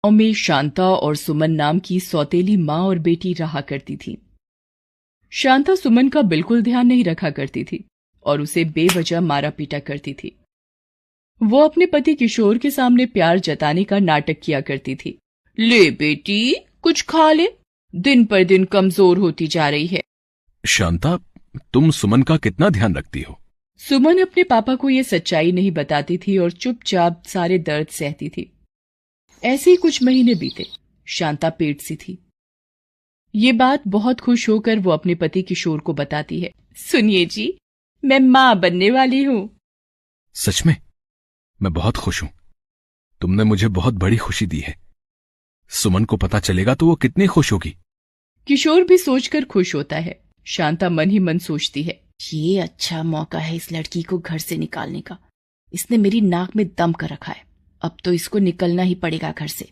गांव में शांता और सुमन नाम की सौतेली माँ और बेटी रहा करती थी। शांता सुमन का बिल्कुल ध्यान नहीं रखा करती थी और उसे बेवजह मारा पीटा करती थी। वो अपने पति किशोर के सामने प्यार जताने का नाटक किया करती थी। ले बेटी, कुछ खा ले, दिन पर दिन कमजोर होती जा रही है। शांता, तुम सुमन का कितना ध्यान रखती हो? सुमन अपने पापा को ये सच्चाई नहीं बताती थी और चुपचाप सारे दर्द सहती थी। ऐसे ही कुछ महीने बीते। शांता पेट सी थी। ये बात बहुत खुश होकर वो अपने पति किशोर को बताती है। सुनिए जी, मैं माँ बनने वाली हूँ। सच में? मैं बहुत खुश हूं। तुमने मुझे बहुत बड़ी खुशी दी है। सुमन को पता चलेगा तो वो कितनी खुश होगी। किशोर भी सोचकर खुश होता है। शांता मन ही मन सोचती है, ये अच्छा मौका है इस लड़की को घर से निकालने का। इसने मेरी नाक में दम कर रखा है। अब तो इसको निकलना ही पड़ेगा घर से,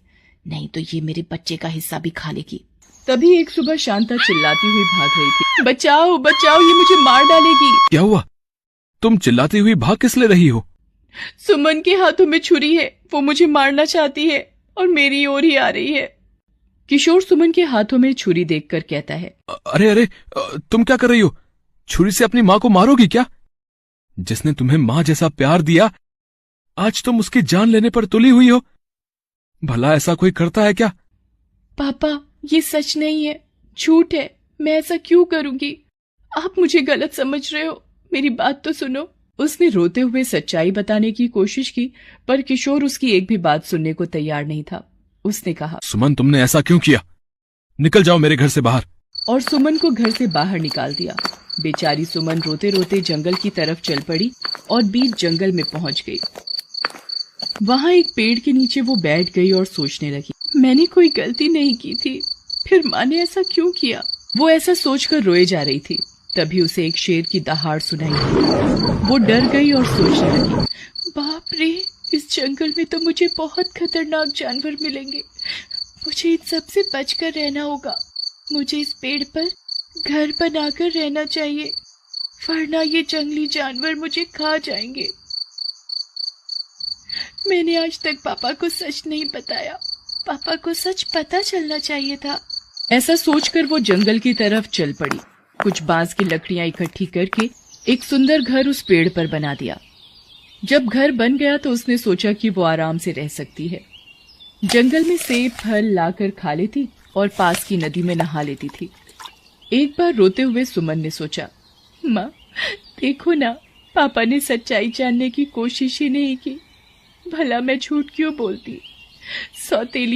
नहीं तो ये मेरे बच्चे का हिस्सा भी खा लेगी। तभी एक सुबह शांता चिल्लाती हुई भाग रही थी। बचाओ बचाओ, ये मुझे मार डालेगी। क्या हुआ? तुम चिल्लाती हुई भाग किस ले रही हो? सुमन के हाथों में छुरी है, वो मुझे मारना चाहती है और मेरी ओर ही आ रही है। किशोर सुमन के हाथों में छुरी देखकर कहता है, अरे अरे, तुम क्या कर रही हो? छुरी से अपनी माँ को मारोगी क्या? जिसने तुम्हें माँ जैसा प्यार दिया, आज तुम उसकी जान लेने पर तुली हुई हो। भला ऐसा कोई करता है क्या? पापा, ये सच नहीं है, झूठ है। मैं ऐसा क्यों करूंगी? आप मुझे गलत समझ रहे हो, मेरी बात तो सुनो। उसने रोते हुए सच्चाई बताने की कोशिश की, पर किशोर उसकी एक भी बात सुनने को तैयार नहीं था। उसने कहा, सुमन, तुमने ऐसा क्यों किया? निकल जाओ मेरे घर से बाहर। और सुमन को घर से बाहर निकाल दिया। बेचारी सुमन रोते रोते जंगल की तरफ चल पड़ी और बीच जंगल में पहुंच गई। वहां एक पेड़ के नीचे वो बैठ गई और सोचने लगी, मैंने कोई गलती नहीं की थी, फिर माँ ने ऐसा क्यों किया? वो ऐसा सोचकर रोए जा रही थी। तभी उसे एक शेर की दहाड़ सुनाई दी। वो डर गई और सोचने लगी, बाप रे, इस जंगल में तो मुझे बहुत खतरनाक जानवर मिलेंगे। मुझे इन सब से बचकर रहना होगा। मुझे इस पेड़ पर घर बनाकर रहना चाहिए, वरना ये जंगली जानवर मुझे खा जाएंगे। मैंने आज तक पापा को सच नहीं बताया। पापा को सच पता चलना चाहिए था। ऐसा सोचकर वो जंगल की तरफ चल पड़ी। कुछ बांस की लकड़ियां इकट्ठी करके एक सुंदर घर उस पेड़ पर बना दिया। जब घर बन गया तो उसने सोचा कि वो आराम से रह सकती है। जंगल में सेब फल लाकर खा लेती और पास की नदी में नहा लेती थी। एक बार रोते हुए सुमन ने सोचा, माँ देखो ना, पापा ने सच्चाई जानने की कोशिश ही नहीं की। भला मैं झूठ क्यों बोलती? सौतेली